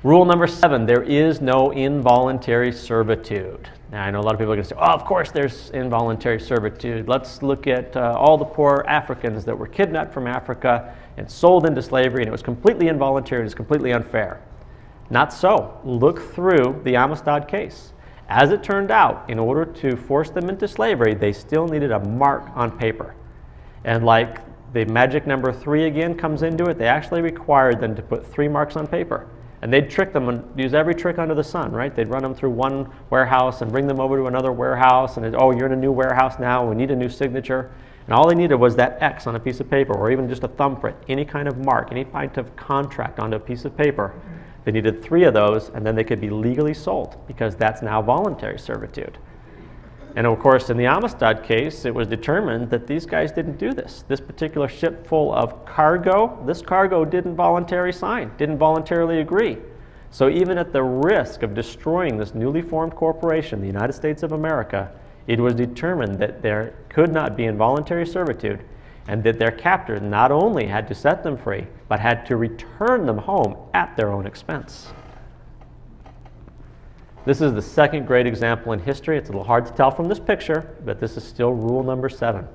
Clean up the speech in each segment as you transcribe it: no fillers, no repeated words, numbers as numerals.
Rule number 7, there is no involuntary servitude. Now, I know a lot of people are going to say, oh, of course there's involuntary servitude. Let's look at all the poor Africans that were kidnapped from Africa and sold into slavery, and it was completely involuntary and it's completely unfair. Not so. Look through the Amistad case. As it turned out, in order to force them into slavery, they still needed a mark on paper. And like the magic number 3 again comes into it, they actually required them to put 3 marks on paper. And they'd trick them and use every trick under the sun, right? They'd run them through one warehouse and bring them over to another warehouse, and oh, you're in a new warehouse now, we need a new signature. And all they needed was that X on a piece of paper, or even just a thumbprint, any kind of mark, any kind of contract onto a piece of paper. They needed 3 of those, and then they could be legally sold, because that's now voluntary servitude. And of course, in the Amistad case, it was determined that these guys didn't do this. This particular ship full of cargo, this cargo didn't voluntarily sign, didn't voluntarily agree. So even at the risk of destroying this newly formed corporation, the United States of America, it was determined that there could not be involuntary servitude, and that their captor not only had to set them free, but had to return them home at their own expense. This is the second great example in history. It's a little hard to tell from this picture, but this is still rule number 7.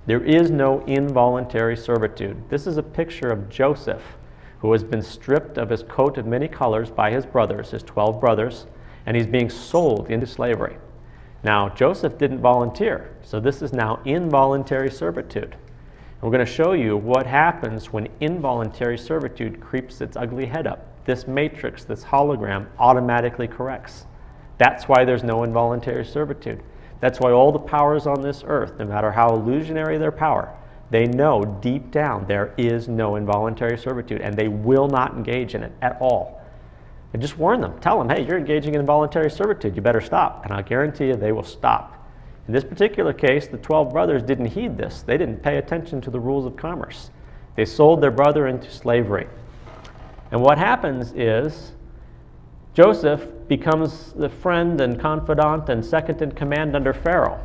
There is no involuntary servitude. This is a picture of Joseph, who has been stripped of his coat of many colors by his brothers, his 12 brothers, and he's being sold into slavery. Now, Joseph didn't volunteer, so this is now involuntary servitude. And we're going to show you what happens when involuntary servitude creeps its ugly head up. This matrix, this hologram, automatically corrects. That's why there's no involuntary servitude. That's why all the powers on this earth, no matter how illusionary their power, they know deep down there is no involuntary servitude, and they will not engage in it at all. And just warn them. Tell them, hey, you're engaging in involuntary servitude. You better stop. And I'll guarantee you they will stop. In this particular case, the 12 brothers didn't heed this. They didn't pay attention to the rules of commerce. They sold their brother into slavery. And what happens is Joseph becomes the friend and confidant and second in command under Pharaoh.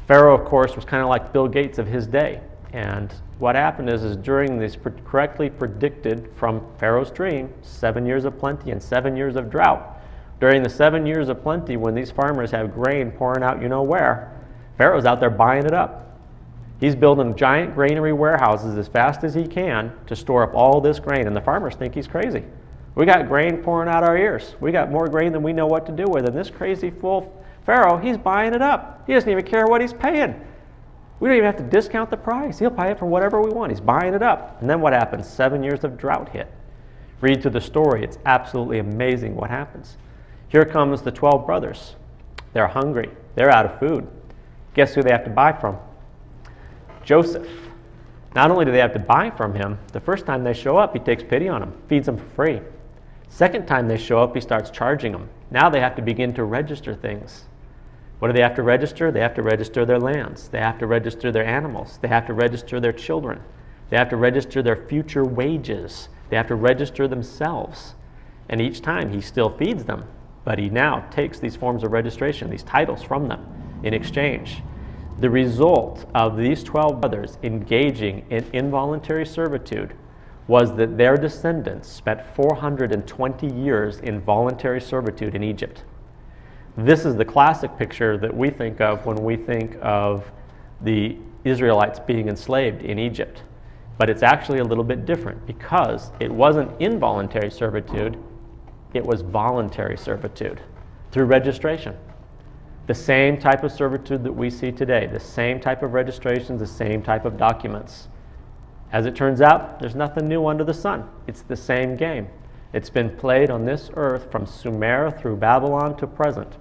Pharaoh, of course, was kind of like Bill Gates of his day. And what happened is during this correctly predicted from Pharaoh's dream, 7 years of plenty and 7 years of drought. During the 7 years of plenty, when these farmers have grain pouring out you know where, Pharaoh's out there buying it up. He's building giant granary warehouses as fast as he can to store up all this grain, and the farmers think he's crazy. We got grain pouring out our ears. We got more grain than we know what to do with. And this crazy fool Pharaoh, he's buying it up. He doesn't even care what he's paying. We don't even have to discount the price. He'll buy it for whatever we want. He's buying it up. And then what happens? 7 years of drought hit. Read through the story. It's absolutely amazing what happens. Here comes the 12 brothers. They're hungry. They're out of food. Guess who they have to buy from? Joseph. Not only do they have to buy from him, the first time they show up, he takes pity on them, feeds them for free. Second time they show up, he starts charging them. Now they have to begin to register things. What do they have to register? They have to register their lands. They have to register their animals. They have to register their children. They have to register their future wages. They have to register themselves. And each time he still feeds them, but he now takes these forms of registration, these titles from them in exchange. The result of these 12 brothers engaging in involuntary servitude was that their descendants spent 420 years in voluntary servitude in Egypt. This is the classic picture that we think of when we think of the Israelites being enslaved in Egypt. But it's actually a little bit different because it wasn't involuntary servitude, it was voluntary servitude through registration. The same type of servitude that we see today, the same type of registrations, the same type of documents. As it turns out, there's nothing new under the sun. It's the same game. It's been played on this earth from Sumer through Babylon to present.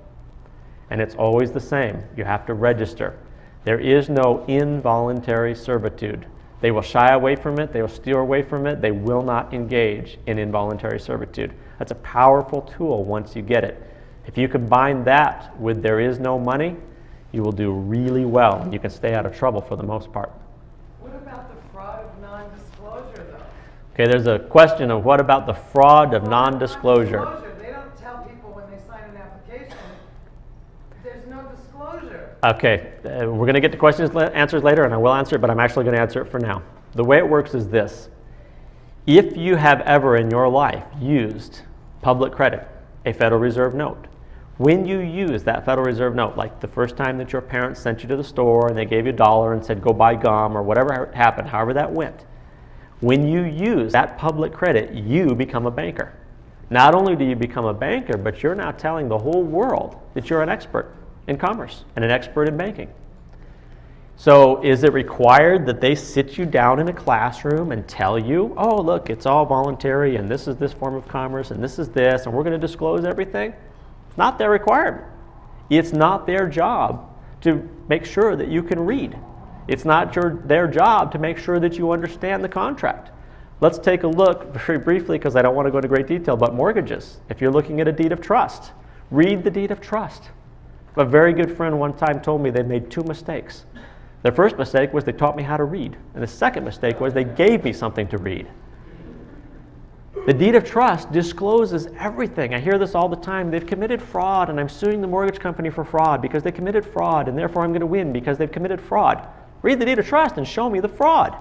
And it's always the same. You have to register. There is no involuntary servitude. They will shy away from it. They will steer away from it. They will not engage in involuntary servitude. That's a powerful tool once you get it. If you combine that with there is no money, you will do really well. You can stay out of trouble for the most part. What about the fraud of non-disclosure, though? Okay, there's a question of what about the fraud of non-disclosure? They don't tell people when they sign an application. There's no disclosure. Okay, we're going to get to answers later, and I will answer it, but I'm actually going to answer it for now. The way it works is this. If you have ever in your life used public credit, a Federal Reserve note, when you use that Federal Reserve note, like the first time that your parents sent you to the store and they gave you $1 and said go buy gum or whatever happened, however that went, when you use that public credit, you become a banker. Not only do you become a banker, but you're now telling the whole world that you're an expert in commerce and an expert in banking. So is it required that they sit you down in a classroom and tell you, oh, look, it's all voluntary and this is this form of commerce and this is this and we're going to disclose everything? It's not their requirement. It's not their job to make sure that you can read. It's not their job to make sure that you understand the contract. Let's take a look very briefly, because I don't want to go into great detail, but mortgages. If you're looking at a deed of trust, read the deed of trust. A very good friend one time told me they made 2 mistakes. Their first mistake was they taught me how to read, and the second mistake was they gave me something to read. The deed of trust discloses everything. I hear this all the time. They've committed fraud, and I'm suing the mortgage company for fraud because they committed fraud, and therefore I'm going to win because they've committed fraud. Read the deed of trust and show me the fraud.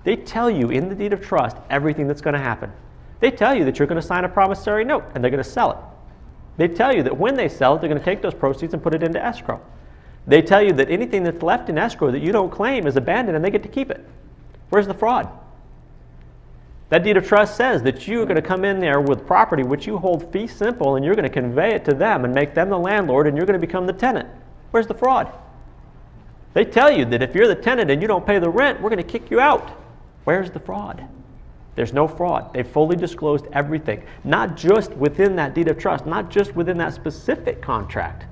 They tell you in the deed of trust everything that's going to happen. They tell you that you're going to sign a promissory note, and they're going to sell it. They tell you that when they sell it, they're going to take those proceeds and put it into escrow. They tell you that anything that's left in escrow that you don't claim is abandoned and they get to keep it. Where's the fraud? That deed of trust says that you're going to come in there with property which you hold fee simple and you're going to convey it to them and make them the landlord and you're going to become the tenant. Where's the fraud? They tell you that if you're the tenant and you don't pay the rent, we're going to kick you out. Where's the fraud? There's no fraud. They fully disclosed everything, not just within that deed of trust, not just within that specific contract,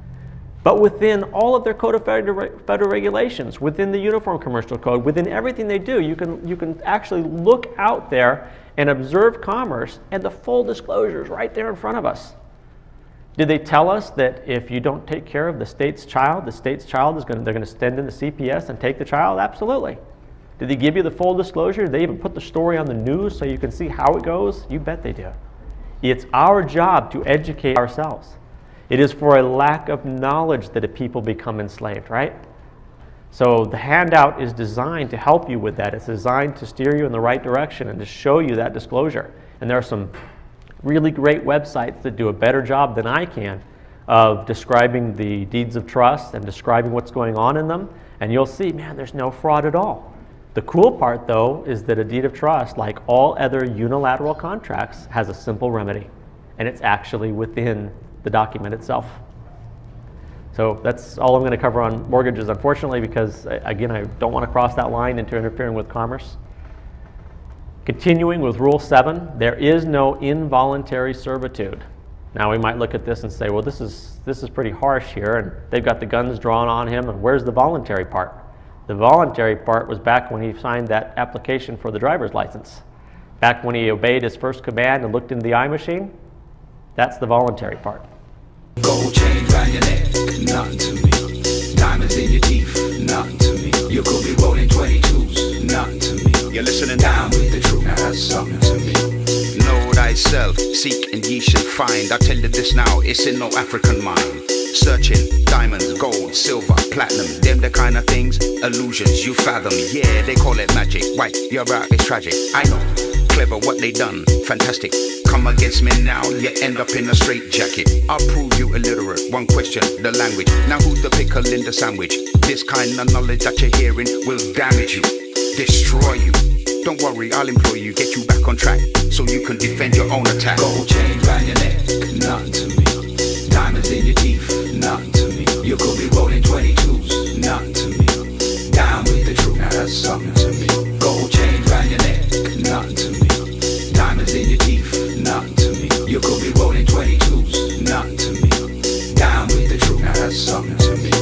but within all of their Code of Federal Regulations, within the Uniform Commercial Code, within everything they do. You can actually look out there and observe commerce, and the full disclosure is right there in front of us. Did they tell us that if you don't take care of the state's child is they're going to send in the CPS and take the child? Absolutely. Did they give you the full disclosure? Did they even put the story on the news so you can see how it goes? You bet they do. It's our job to educate ourselves. It is for a lack of knowledge that a people become enslaved, right? So the handout is designed to help you with that. It's designed to steer you in the right direction and to show you that disclosure. And there are some really great websites that do a better job than I can of describing the deeds of trust and describing what's going on in them. And you'll see, man, there's no fraud at all. The cool part, though, is that a deed of trust, like all other unilateral contracts, has a simple remedy. And it's actually within the document itself. So that's all I'm going to cover on mortgages, unfortunately, because, again, I don't want to cross that line into interfering with commerce. Continuing with Rule 7, there is no involuntary servitude. Now we might look at this and say, well, this is pretty harsh here, and they've got the guns drawn on him, and where's the voluntary part? The voluntary part was back when he signed that application for the driver's license. Back when he obeyed his first command and looked into the eye machine. That's the voluntary part. Gold chain round your neck, nothing to me. Diamonds in your teeth, nothing to me. You could be rolling 22s, nothing to me. You're listening down with the truth, now that's something to me. Know thyself, seek and ye shall find. I tell you this now, it's in no African mind. Searching, diamonds, gold, silver, platinum, them the kind of things, illusions you fathom. Yeah, they call it magic, right, you're right, it's tragic. I know, clever what they done, fantastic. Come against me now, you end up in a straitjacket. I'll prove you illiterate, one question, the language. Now who's the pickle in the sandwich? This kind of knowledge that you're hearing will damage you, destroy you. Don't worry, I'll employ you, get you back on track, so you can defend your own attack. Gold chain round your neck, nothing to me. Diamonds in your teeth, nothing to me. You could be rolling 22s, nothing to me. Down with the truth, now that's something to me. Gold chain round your neck. diamonds in your